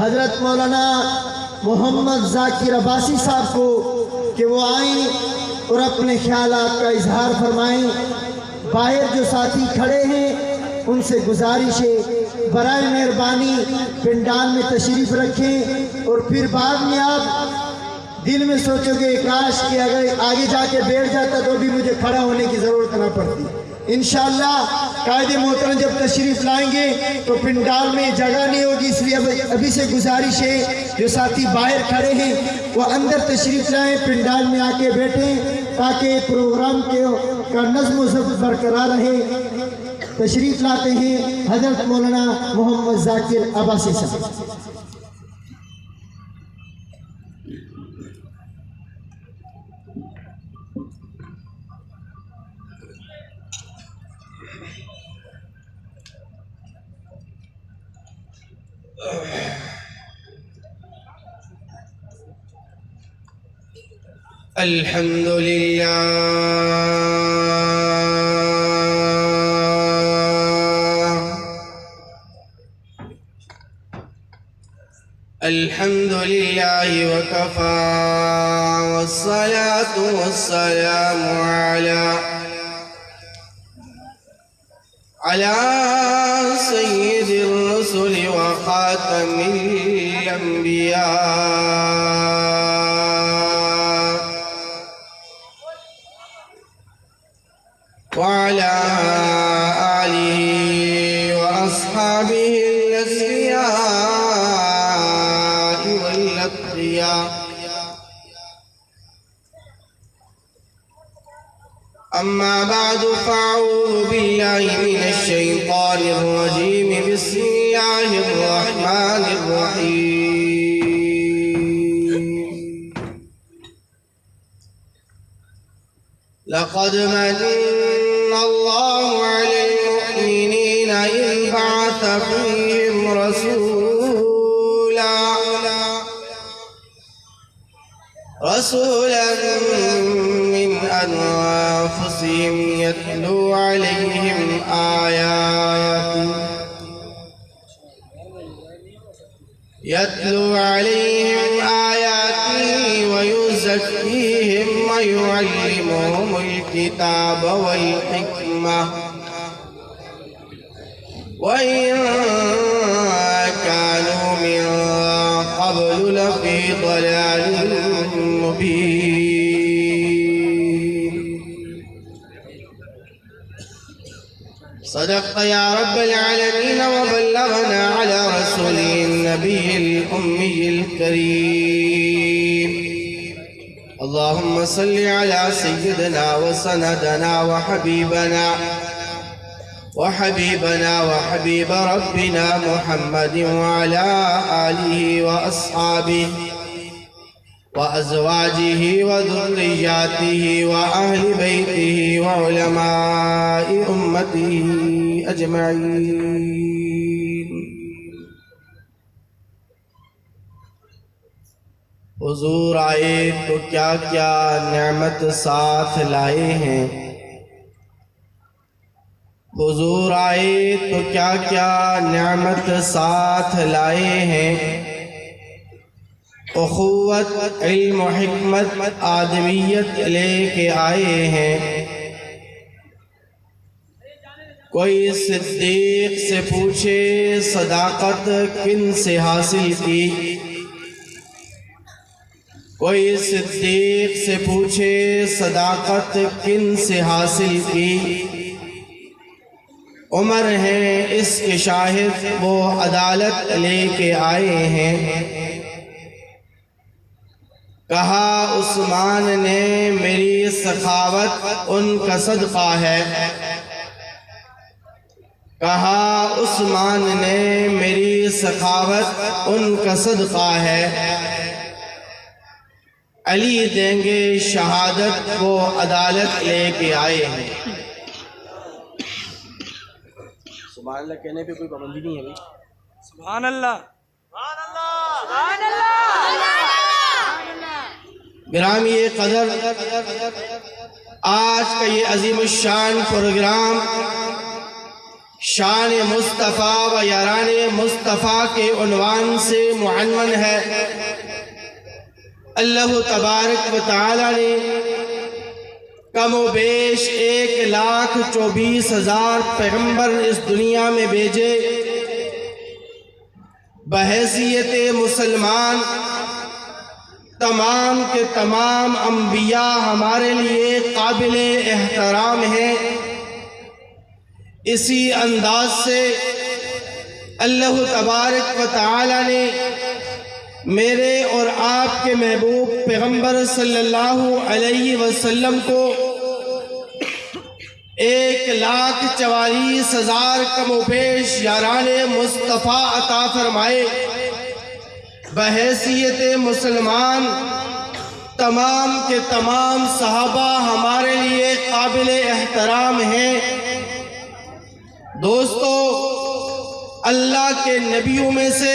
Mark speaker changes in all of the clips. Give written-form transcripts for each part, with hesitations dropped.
Speaker 1: حضرت مولانا محمد ذاکر عباسی صاحب کو کہ وہ آئیں اور اپنے خیالات کا اظہار فرمائیں۔ باہر جو ساتھی کھڑے ہیں ان سے گزارش ہے برائے مہربانی پنڈال میں تشریف رکھیں، اور پھر بعد میں آپ دل میں سوچو گے کاش کہ اگر آگے جا کے بیٹھ جاتا تو بھی مجھے کھڑا ہونے کی ضرورت نہ پڑتی۔ انشاءاللہ قائد محترم جب تشریف لائیں گے تو پنڈال میں جگہ نہیں ہوگی، اس لیے ابھی سے گزارش ہے جو ساتھی باہر کھڑے ہیں وہ اندر تشریف لائیں، پنڈال میں آ کے بیٹھیں تاکہ پروگرام کا نظم و ضبط برقرار رہے۔ تشریف لاتے ہیں حضرت مولانا محمد ذاکر عباسی صاحب۔
Speaker 2: الحمد للہ الحمد للہ وکفا والصلاة والسلام على سید الرسل وخاتم الانبیاء وعلى آله وأصحابه الأسرياء والأتقياء، أما بعد فأعوذ بالله من الشيطان الرجيم، بسم الله الرحمن الرحيم. لقد من الله على المؤمنين إذ بعث فيهم رسولا من أنفسهم يتلو عليهم آياته ويزكيهم ويعلمهم الكتاب والحكمة وإن كانوا من قبل لفي ضلال مبين. صدقت يا رب العالمين وبلغنا على رسوله النبي الأمي الكريم. اللهم صل على سيدنا وسندنا وحبيبنا وحبيب ربنا محمد وعلى آله وأصحابه وأزواجه وذرياته وأهل بيته وعلماء أمته أجمعين. حضور آئے تو کیا کیا نعمت ساتھ لائے ہیں، حضور آئے تو کیا کیا نعمت ساتھ لائے ہیں. اخوت علم و حکمت آدمیت لے کے آئے ہیں. کوئی صدیق سے پوچھے صداقت کن سے حاصل کی، کوئی صدیق سے پوچھے صداقت کن سے حاصل کی. عمر ہیں اس کے شاہد وہ عدالت لے کے آئے ہیں. کہا عثمان نے میری سخاوت ان کا صدقہ ہے، کہا عثمان نے میری سخاوت ان کا صدقہ ہے. علی دیں گے شہادت وہ عدالت لے کے آئے ہیں. سبحان اللہ کہنے پہ کوئی پابندی نہیں ہے بھائی.
Speaker 3: سبحان اللہ
Speaker 2: گرامی قدر، آج کا یہ عظیم الشان پروگرام شان مصطفیٰ و یاران مصطفیٰ کے عنوان سے معنون ہے۔ اللہ تبارک و تعالی نے کم و بیش 1,24,000 پیغمبر اس دنیا میں بھیجے۔ بحیثیت مسلمان تمام کے تمام انبیاء ہمارے لیے قابل احترام ہیں۔ اسی انداز سے اللہ تبارک و تعالی نے میرے اور آپ کے محبوب پیغمبر صلی اللہ علیہ وسلم کو 1,44,000 کم و بیش یاران مصطفیٰ عطا فرمائے۔ بحیثیت مسلمان تمام کے تمام صحابہ ہمارے لیے قابل احترام ہیں۔ دوستو، اللہ کے نبیوں میں سے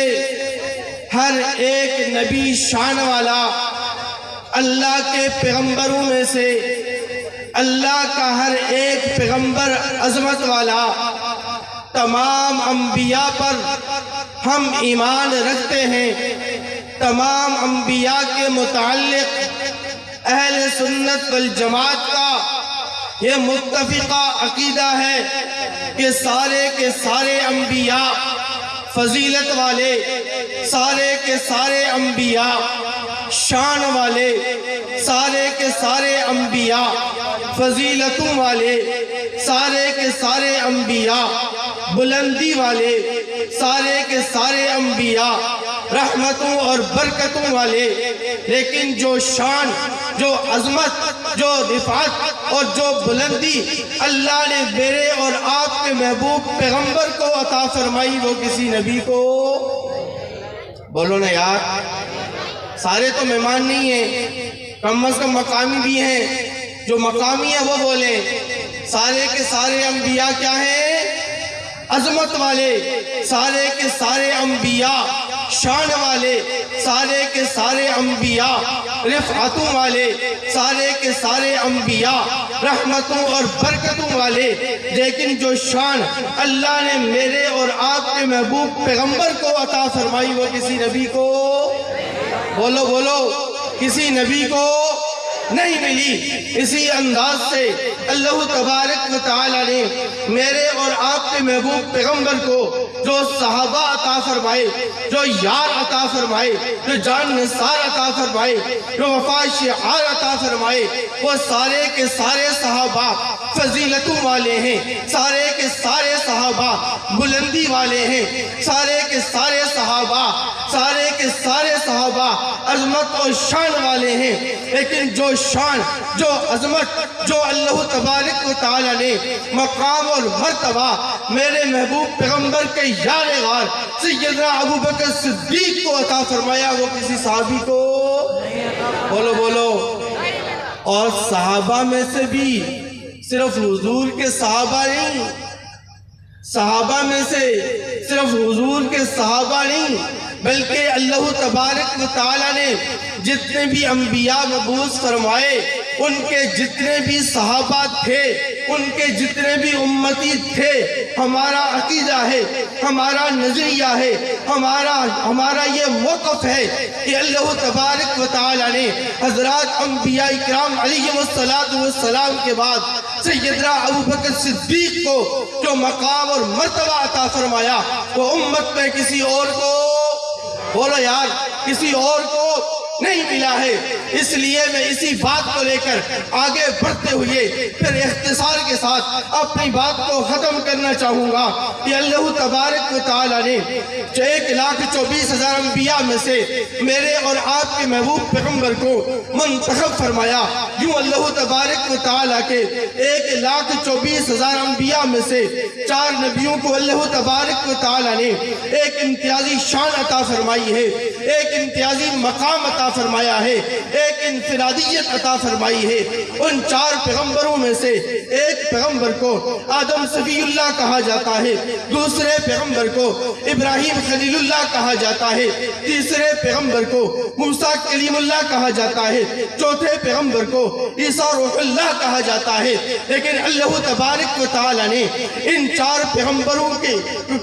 Speaker 2: ہر ایک نبی شان والا، اللہ کے پیغمبروں میں سے اللہ کا ہر ایک پیغمبر عظمت والا۔ تمام انبیاء پر ہم ایمان رکھتے ہیں۔ تمام انبیاء کے متعلق اہل سنت والجماعت کا یہ متفقہ عقیدہ ہے کہ سارے کے سارے انبیاء فضیلت والے، سارے کے سارے انبیاء شان والے، سارے کے سارے انبیاء فضیلتوں والے، سارے کے سارے انبیاء بلندی والے، سارے کے سارے انبیاء رحمتوں اور برکتوں والے۔ لیکن جو شان، جو عظمت، جو رفعت اور جو بلندی اللہ نے میرے اور آپ کے محبوب پیغمبر کو عطا فرمائی، وہ کسی نبی کو، بولو نا یار، سارے تو مہمان نہیں ہیں، کم از کم مقامی بھی ہیں۔ جو مقامی ہے وہ بولیں۔ سارے کے سارے انبیاء کیا ہیں؟ عظمت والے۔ سارے کے سارے انبیاء شان والے، سارے کے سارے انبیاء رفعتوں والے، سارے کے سارے انبیاء رحمتوں اور برکتوں والے۔ لیکن جو شان اللہ نے میرے اور آپ کے محبوب پیغمبر کو عطا فرمائی، وہ کسی نبی کو، بولو بولو، کسی نبی کو نہیں ملی۔ اسی انداز سے اللہ تبارک و تعالی نے میرے اور آپ کے محبوب پیغمبر کو جو صحابہ عطا فرمائے، جو یار عطا فرمائے، جو جان نثار عطا فرمائے، جو وفا شعار عطا فرمائے، وہ سارے کے سارے صحابہ فضیلتوں والے ہیں۔ سارے کے سارے صحابہ بلندی والے ہیں۔ سارے کے سارے صحابہ عظمت اور شان والے ہیں۔ لیکن جو شان، جو عظمت، جو اللہ تبارک و تعالی نے مقام اور مرتبہ میرے محبوب پیغمبر کے یار غار سیدنا ابوبکر صدیق کو عطا فرمایا، وہ کسی صحابی کو، بولو بولو۔ اور صحابہ میں سے بھی صرف حضور کے صحابہ نہیں، صحابہ میں سے صرف حضور کے صحابہ نہیں، بلکہ اللہ تبارک و تعالی نے جتنے بھی انبیاء مبعوث فرمائے، ان کے جتنے بھی صحابہ تھے، ان کے جتنے بھی امتی تھے، ہمارا عقیدہ ہے، ہمارا نظریہ ہے، ہمارا یہ موقف ہے کہ اللہ تبارک و تعالی نے حضرات انبیاء اکرام علیہم السلام کے بعد سیدنا ابوبکر صدیق کو جو مقام اور مرتبہ عطا فرمایا، وہ امت میں کسی اور کو، بولو یار، کسی اور کو نہیں ملا ہے۔ اس لیے میں اسی بات کو لے کر آگے بڑھتے ہوئے پھر اختصار کے ساتھ اپنی بات کو ختم کرنا چاہوں گا کہ اللہ تبارک و تعالی نے 1,24,000 انبیاء میں سے میرے اور آپ کے محبوب پیغمبر کو منتخب فرمایا۔ یوں اللہ تبارک و تعالی کے 1,24,000 انبیاء میں سے 4 نبیوں کو اللہ تبارک و تعالی نے ایک امتیازی شان عطا فرمائی ہے، ایک امتیازی مقام عطا فرمایا ہے، ایک انفرادیت عطا فرمائی ہے۔ ان 4 پیغمبروں میں سے ایک پیغمبر کو آدم صفی اللہ کہا جاتا ہے، دوسرے پیغمبر کو ابراہیم خلیل اللہ کہا جاتا ہے، تیسرے پیغمبر کو موسیٰ کلیم اللہ کہا جاتا ہے، چوتھے پیغمبر کو عیسیٰ روح اللہ کہا جاتا ہے۔ لیکن اللہ تبارک و تعالی نے ان 4 پیغمبروں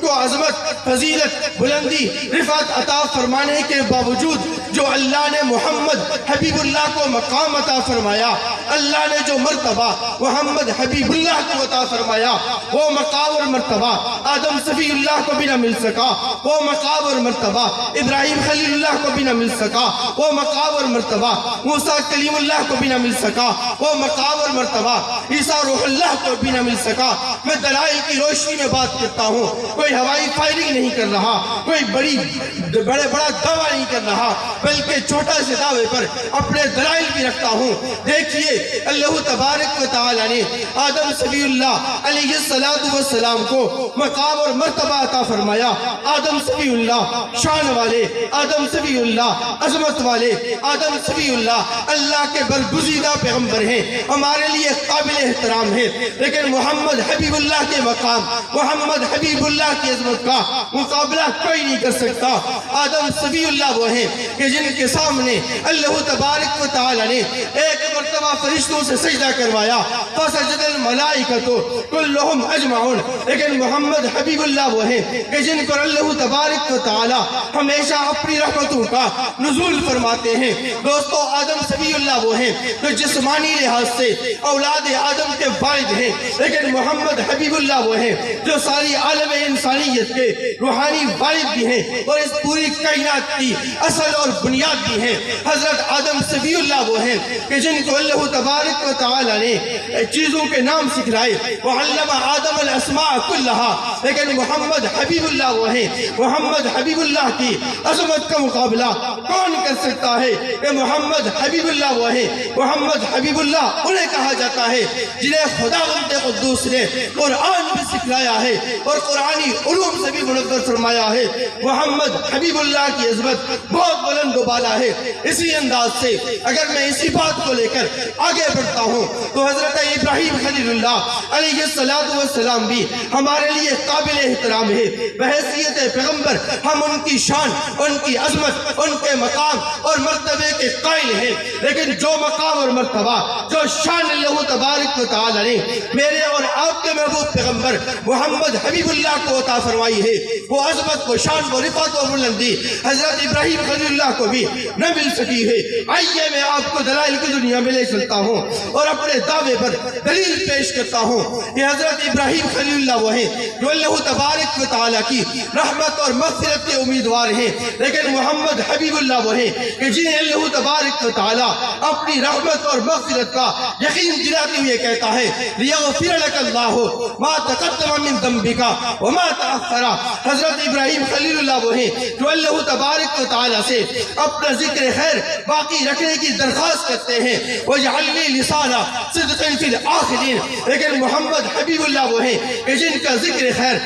Speaker 2: کو عظمت، فضیلت، بلندی، رفعت عطا فرمانے کے باوجود جو اللہ نے محمد حبیب اللہ کو مقام عطا فرمایا، اللہ نے جو مرتبہ محمد حبیب اللہ کو عطا فرمایا، وہ مقام اور مرتبہ آدم صفی اللہ کو بھی نہ مل سکا، وہ مقام اور مرتبہ ابراہیم خلیل اللہ کو بھی نہ مل سکا، وہ مقام اور مرتبہ موسیٰ کلیم اللہ کو بھی نہ مل سکا، وہ مقام اور مرتبہ عیسیٰ روح اللہ کو بھی نہ مل سکا۔ میں دلائل کی روشنی میں بات کرتا ہوں، کوئی ہوائی فائرنگ نہیں کر رہا، کوئی بڑا دعویٰ نہیں کر رہا، بلکہ چھوٹا سے دعوے پر اپنے دلائل بھی رکھتا ہوں۔ دیکھیے اللہ تبارک و تعالی نے آدم صفی اللہ علیہ السلام کو مقام اور مرتبہ عطا فرمایا۔ آدم صفی اللہ شان والے، آدم صفی اللہ عظمت والے، آدم صفی اللہ اللہ کے برگزیدہ پیغمبر ہیں، ہمارے لیے قابل احترام ہے۔ لیکن محمد حبیب اللہ کے مقام، محمد حبیب اللہ کی عظمت کا مقابلہ کوئی نہیں کر سکتا۔ آدم صفی اللہ وہ ہیں کہ جن کے سامنے اللہ تبارک و تعالی نے ایک مرتبہ فرشتوں سے سجدہ کروایا، فسجد الملائکۃ کلہم اجمعون۔ لیکن محمد حبیب اللہ وہ ہیں کہ جن پر اللہ تبارک و تعالی ہمیشہ اپنی رحمتوں کا نزول فرماتے ہیں۔ دوستو آدم صفی اللہ وہ ہیں جو جسمانی لحاظ سے اولاد آدم کے والد ہیں، لیکن محمد حبیب اللہ وہ ہیں جو ساری عالم انسانیت کے روحانی والد بھی ہیں اور اس پوری کائنات کی اصل اور بنیاد بھی ہیں۔ حضرت آدم صفی اللہ وہ ہیں کہ جن کو اللہ تبارک و تعالی نے چیزوں کے نام سکھلائے، وعلم آدم الاسماء کلہا۔ لیکن محمد حبیب اللہ وہ ہیں، محمد حبیب اللہ کی عظمت کا مقابلہ کون کر سکتا ہے؟ کہ محمد حبیب اللہ وہ ہیں، محمد حبیب اللہ انہیں کہا جاتا ہے جنہیں خداوند قدوس نے قرآن بھی سکھلایا ہے اور قرآنی علوم سے بھی منور فرمایا ہے۔ محمد حبیب اللہ کی عظمت بہت بلند و بالا ہے۔ اسی انداز سے اگر میں اسی بات کو لے کر آگے بڑھتا ہوں تو حضرت ابراہیم خلیل اللہ علیہ السلام بھی ہمارے لیے قابل احترام ہے۔ بحیثیت پیغمبر ہم ان کی شان، ان کی عظمت، ان کے مقام اور مرتبے کے قائل ہیں، لیکن جو مقام اور مرتبہ، جو شان اللہ تبارک و تعالی نے میرے اور آپ کے محبوب پیغمبر محمد حبیب اللہ کو عطا فرمائی ہے، وہ عظمت، وہ شان، وہ رفعت و بلندی حضرت ابراہیم خلیل اللہ کو بھی نہ مل سکی ہے۔ آئیے میں آپ کو دلائل کی دنیا میں لے چلتا ہوں اور اپنے دعوے پر دلیل پیش کرتا ہوں کہ حضرت ابراہیم خلیل اللہ وہ ہیں جو اللہ تبارک و تعالی کی رحمت اور مغفرت کے امیدوار ہیں، لیکن محمد حبیب اللہ وہ ہیں کہ جنہیں اللہ تبارک و تعالی اپنی رحمت اور مغفرت کا یقین دلاتے ہوئے کہتا ہے لیغفر لک اللہ ما تقدم من ذنبک وما تأخر۔ حضرت ابراہیم خلیل اللہ وہ ہیں جو اللہ تبارک و تعالی سے اپنا ذکر خیر باقی رکھنے کی درخواست کرتے ہیں، وَاجْعَلْنِي لِسَانَ صِدْقٍ فِي الْآخِرِينَ۔ لیکن محمد حبیب اللہ وہ ہیں کہ جن کا ذکر خیر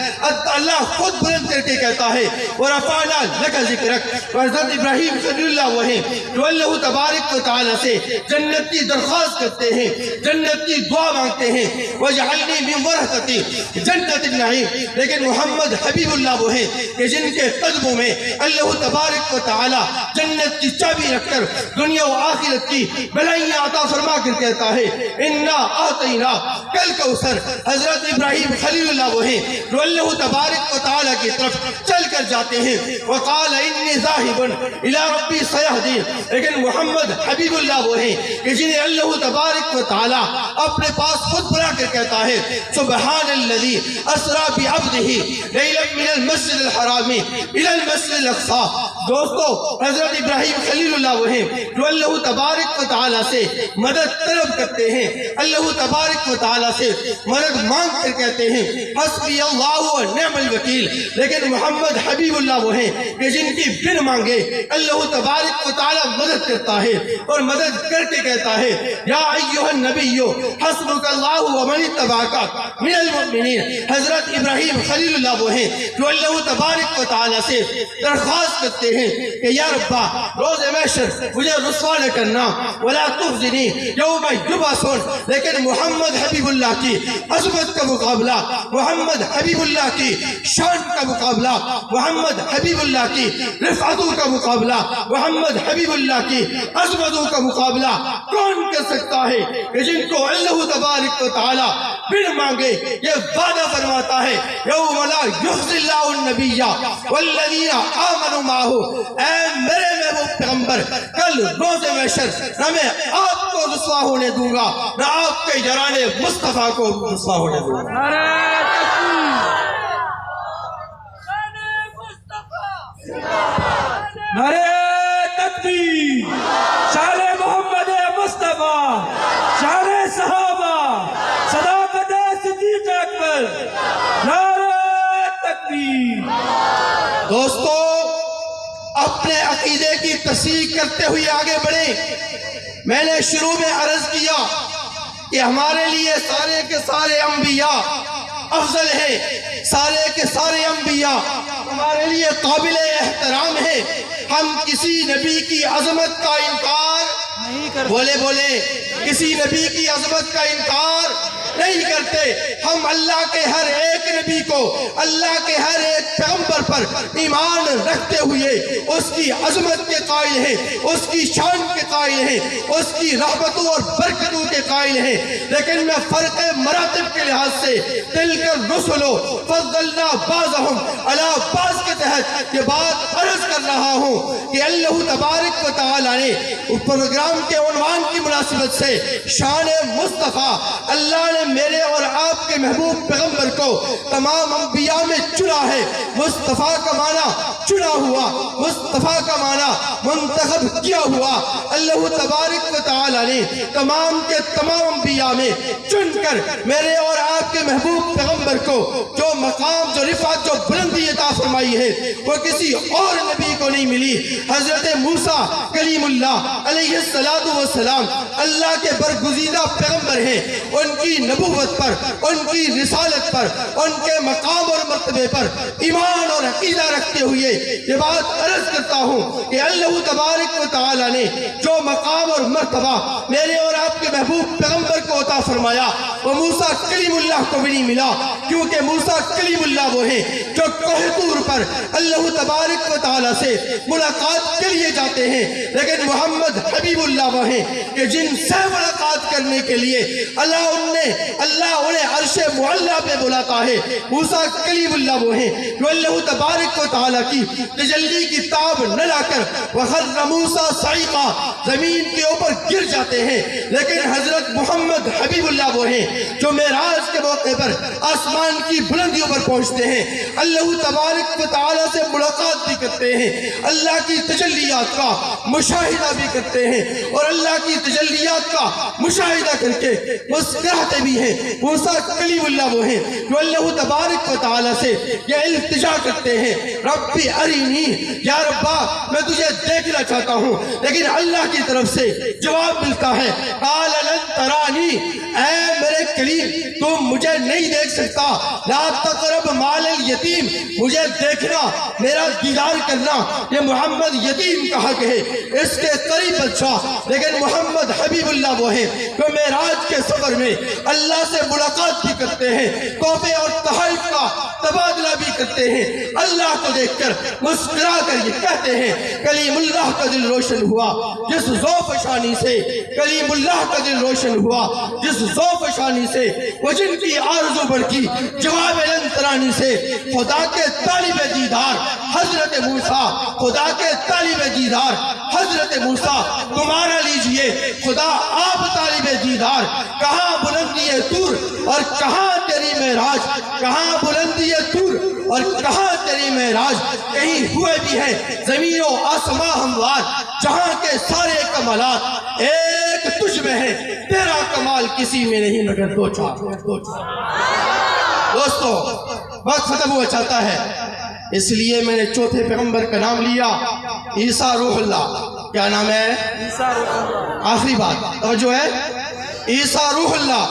Speaker 2: اللہ خود بلند کر کے کہتا ہے وَرَفَعْنَا لَكَ ذِكْرَكَ۔ حضرت ابراہیم خلیل اللہ وہ ہیں جو اللہ تبارک و تعالی سے جنت کی درخواست کرتے ہیں، جنت کی دعا مانگتے ہیں، وَاجْعَلْنِي مِن وَرَثَةِ جنت النعیم۔ لیکن محمد حبیب اللہ وہ ہیں کہ جن کے قدموں میں اللہ تبارک و تعالی جنت کی چابی رکھ کر دنیا و آخرت کی بھلائیاں عطا فرما کر کہتا ہے اِنَّا أَعْطَيْنَاكَ الْكَوْثَرَ۔ حضرت ابراہیم خلیل اللہ وہ ہیں جو اللہ تبارک و تعالی کی طرف چل کر جاتے ہیں، وَقَالَ إِنِّي ذَاهِبٌ إِلَىٰ رَبِّي سَيَهْدِينِ۔ لیکن محمد حبیب اللہ وہ ہیں کہ جنہیں اللہ تبارک و تعالی اپنے پاس خود بلا کر کہتا ہے سبحان الذی اسریٰ بعبدہ لیلا من المسجد الحرام الی المسجد الاقصی۔ دوستو حضرت ابراہیم خلیل اللہ وہ ہیں جو اللہ تبارک و تعالی سے مدد طلب کرتے ہیں، اللہ تبارک و تعالی سے مدد مانگ کر کہتے ہیں حسبی اللہ و نعم الوکیل۔ لیکن محمد حبیب اللہ وہ ہیں کہ جن کی بن مانگے اللہ تبارک و تعالی مدد کرتا ہے اور مدد کر کے کہتا ہے یا ایھا النبی حسبک اللہ و من اتبعک من المؤمنین۔ المؤمنین حضرت ابراہیم خلیل اللہ وہ ہیں جو اللہ تبارک و تعالیٰ سے درخواست کرتے ہیں کہ یا ربا روز محشر مجھے رسوا نہ کرنا ولا تخزنی یوم یبعثون، لیکن محمد حبیب اللہ کی عظمت کا مقابلہ، محمد حبیب اللہ کی شان کا مقابلہ، محمد حبیب اللہ کی رفعتوں کا مقابلہ، محمد حبیب اللہ کی عظمتوں کا مقابلہ کون کر سکتا ہے کہ جن کو اللہ تبارک و تعالیٰ بن مانگے یہ وعدہ فرماتا ہے یوم لا یخزی اللہ النبی والذین آمنوا معہ، اے میرے محبوب پیغمبر کل روز محشر نہ میں آپ کو رسوا ہونے دوں گا نہ آپ کے یاران مصطفیٰ کو رسوا ہونے دوں گا۔
Speaker 3: نعرہ تکبیر، شان محمد مصطفیٰ، شان صحابہ، صداقت صدیق اکبر، نعرہ تکبیر۔
Speaker 2: دوستو اپنے عقیدے کی تصحیح کرتے ہوئے آگے بڑھیں۔ میں نے شروع میں عرض کیا کہ ہمارے لیے سارے کے سارے انبیاء افضل ہیں، سارے کے سارے انبیاء ہمارے لیے قابل احترام ہیں۔ ہم کسی نبی کی عظمت کا انکار بولے کسی نبی کی عظمت کا انکار نہیں کرتے۔ ہم اللہ کے ہر ایک نبی کو، اللہ کے ہر ایک پیغمبر پر ایمان رکھتے ہوئے اس کی عظمت کے قائل ہیں، اس کی شان کے قائل ہیں، اس کی رحمتوں اور برکتوں کے قائل ہیں۔ لیکن میں فرق مراتب کے لحاظ سے تلک الرسل فضلنا بعضهم علی بعض کے تحت یہ بات عرض کر رہا ہوں کہ اللہ تبارک و تعالیٰ نے پروگرام کے عنوان کی مناسبت سے شان مصطفیٰ، اللہ نے میرے اور آپ کے محبوب پیغمبر کو تمام انبیاء میں چنا ہے۔ مصطفیٰ کا معنی چنا ہوا، مصطفیٰ کا معنی منتخب کیا ہوا۔ اللہ تبارک و تعالیٰ نے تمام کے تمام انبیاء میں چن کر میرے اور آپ کے محبوب پیغمبر کو جو مقام، جو رفعت، جو بلندی عطا فرمائی ہے وہ کسی اور نبی کو نہیں ملی۔ حضرت موسیٰ کلیم اللہ علیہ السلام اللہ کے برگزیدہ پیغمبر ہیں، ان کی نبوت پر، ان کی رسالت پر، ان کے مقام اور مرتبے پر ایمان اور عقیدہ رکھتے ہوئے یہ بات عرض کرتا ہوں کہ اللہ تبارک و تعالیٰ نے جو مقام اور مرتبہ میرے اور آپ کے محبوب پیغمبر کو عطا فرمایا وہ موسیٰ کلیم اللہ کو بھی نہیں ملا، کیونکہ موسیٰ کلیم اللہ وہ ہیں جو کوہ طور پر اللہ تبارک و تعالیٰ سے ملاقات کے لیے جاتے ہیں، لیکن محمد حبیب اللہ وہ ہیں کہ جن سے ملاقات کرنے کے لیے اللہ انہیں عرش معلیٰ پہ بلاتا ہے۔ موسیٰ کلیم اللہ وہ ہیں جو اللہ تبارک و تعالیٰ کی تجلی کی تاب نہ لا کر وخر موسیٰ صعیقا زمین کے اوپر گر جاتے ہیں، لیکن حضرت محمد حبیب اللہ وہ ہیں جو معراج کے موقع پر آسمان کی بلندیوں پر پہنچتے ہیں، اللہ تبارک و تعالیٰ سے ملاقات بھی کرتے ہیں، اللہ کی تجلیات کا مشاہدہ بھی کرتے ہیں اور اللہ کی تجلیات کا مشاہدہ کر کے مسکراتے بھی ہیں۔ موسیٰ کلیم اللہ وہ ہیں جو اللہ تبارک و تعالیٰ سے یہ التجا کرتے ہیں، ربی ارینی، یا ربا میں تجھے دیکھنا چاہتا ہوں، لیکن اللہ کی طرف سے جواب ملتا ہے قال لن ترانی، اے میرے کلیم تم مجھے نہیں دیکھ سکتا، لا تقرب مال الیتیم، مجھے دیکھنا، میرا دیدار کرنا یہ محمد یتیم کا حق ہے، اس کے قریب بچہ۔ لیکن محمد حبیب اللہ وہ ہیں جو معراج کے سفر میں اللہ سے ملاقات بھی کرتے ہیں، تحفے اور تحائف کا تبادلہ بھی کرتے ہیں، اللہ کو دیکھ کر مسکرا کر یہ کہتے ہیں کلیم اللہ کا دل روشن ہوا جس ذوف شانی سے، کلیم اللہ کا دل روشن ہوا جس ذوف شانی سے، وہ جن کی آرزو بڑھتی جواب لن ترانی سے، خدا کے طالب دیدار حضرت موسیٰ، خدا کے طالب دیدار حضرت موسیٰ، تمہارا لیجئے خدا آپ طالب دیدار، کہاں بلندی طور اور کہاں تیری معراج، کہاں بلندی طور اور کہاں تیری معراج، کہیں ہوئے بھی ہیں زمین و آسمان ہموار، جہاں کے سارے کمالات ایک تجھ میں ہے، تیرا کمال کسی میں نہیں مگر دو چار۔ دوستو وقت ختم ہوا چاہتا ہے، اس لیے میں نے چوتھے پیغمبر کا نام لیا عیسیٰ روح اللہ۔ کیا نام ہے؟ آخری بات توجہ ہے، عیسیٰ روح اللہ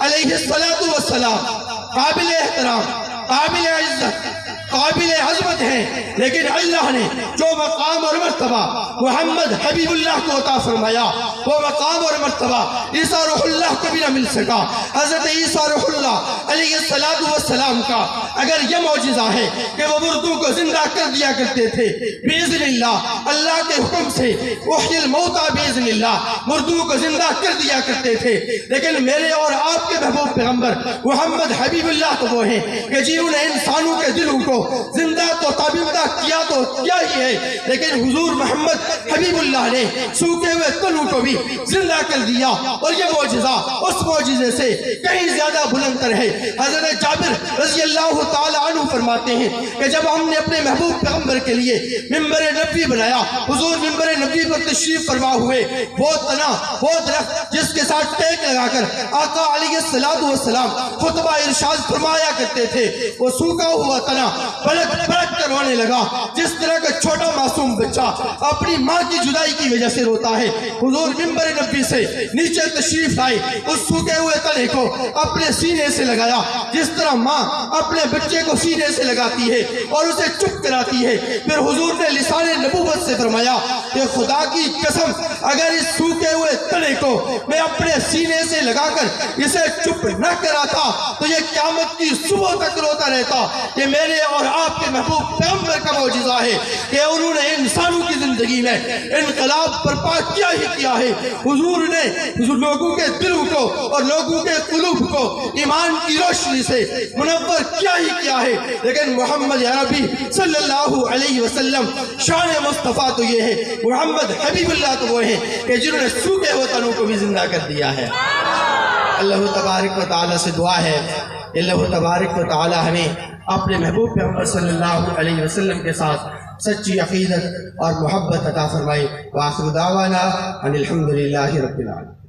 Speaker 2: علیہ السلام۔ قابل احترام، قابل عزت، قابل عظمت ہیں، لیکن اللہ نے جو مقام اور مرتبہ محمد حبیب اللہ کو عطا فرمایا وہ مقام اور مرتبہ عیسیٰ روح اللہ کو بھی نہ مل سکا۔ حضرت عیسیٰ روح اللہ علیہ السلام کا اگر یہ معجزہ ہے کہ وہ مردوں کو زندہ کر دیا کرتے تھے باذن اللہ، اللہ کے حکم سے احیی الموتیٰ باذن اللہ، مردوں کو زندہ کر دیا کرتے تھے، لیکن میرے اور آپ کے محبوب پیغمبر محمد حبیب اللہ تو وہ ہیں کہ جنہوں نے انسانوں کے دلوں کو زندہ تو تابندہ کیا تو کیا ہی ہے، لیکن حضور محمد حبیب اللہ نے سوکھے ہوئے تنوں کو بھی زندہ کر دیا، اور یہ معجزہ اس معجزے سے کہیں زیادہ بلند تر ہے۔ حضرت جابر رضی اللہ تعالی عنہ فرماتے ہیں کہ جب ہم نے اپنے محبوب پیغمبر کے لیے ممبر نبوی بنایا، حضور ممبر نبوی پر تشریف فرما ہوئے، وہ تنا وہ درخت جس کے ساتھ ٹیک لگا کر آقا علیہ السلام خطبہ ارشاد فرمایا کرتے تھے، وہ سوکھا ہوا تنا پلک پلک کر رونے لگا، جس طرح کا چھوٹا معصوم بچہ اپنی ماں کی جدائی کی وجہ سے روتا ہے۔ حضور ممبر نبوی سے نیچے تشریف لائے، اس سوکھے ہوئے تنے کو اپنے سینے سے لگایا، جس طرح ماں اپنے بچے کو سینے سے لگاتی ہے اور اسے چپ کراتی ہے۔ پھر حضور نے لسان نبوت سے فرمایا کہ خدا کی قسم اگر اس سوکھے ہوئے تنے کو میں اپنے سینے سے لگا کر اسے چپ نہ کراتا تو یہ قیامت کی صبح تک روتا رہتا۔ یہ میرے اور آپ کے محبوب پیغمبر کا معجزہ ہے کہ انہوں نے انسانوں کی زندگی میں انقلاب برپا کیا ہی کیا ہے۔ حضور نے لوگوں کے دلوں کو اور لوگوں کے قلوب کو ایمان کی روشنی سے منور کیا ہی کیا ہے، لیکن محمد عربی صلی اللہ علیہ وسلم شان مصطفیٰ تو یہ ہے، محمد حبیب اللہ تو وہ ہیں کہ جنہوں نے سوکھے ہوئے تنوں کو بھی زندہ کر دیا ہے۔ اللہ تبارک و تعالیٰ سے دعا ہے، اللہ تبارک و تعالیٰ ہمیں اپنے محبوب پیغمبر صلی اللہ علیہ وسلم کے ساتھ سچی عقیدت اور محبت عطا فرمائے۔ وآخر دعوانا ان الحمدللہ رب العالمین۔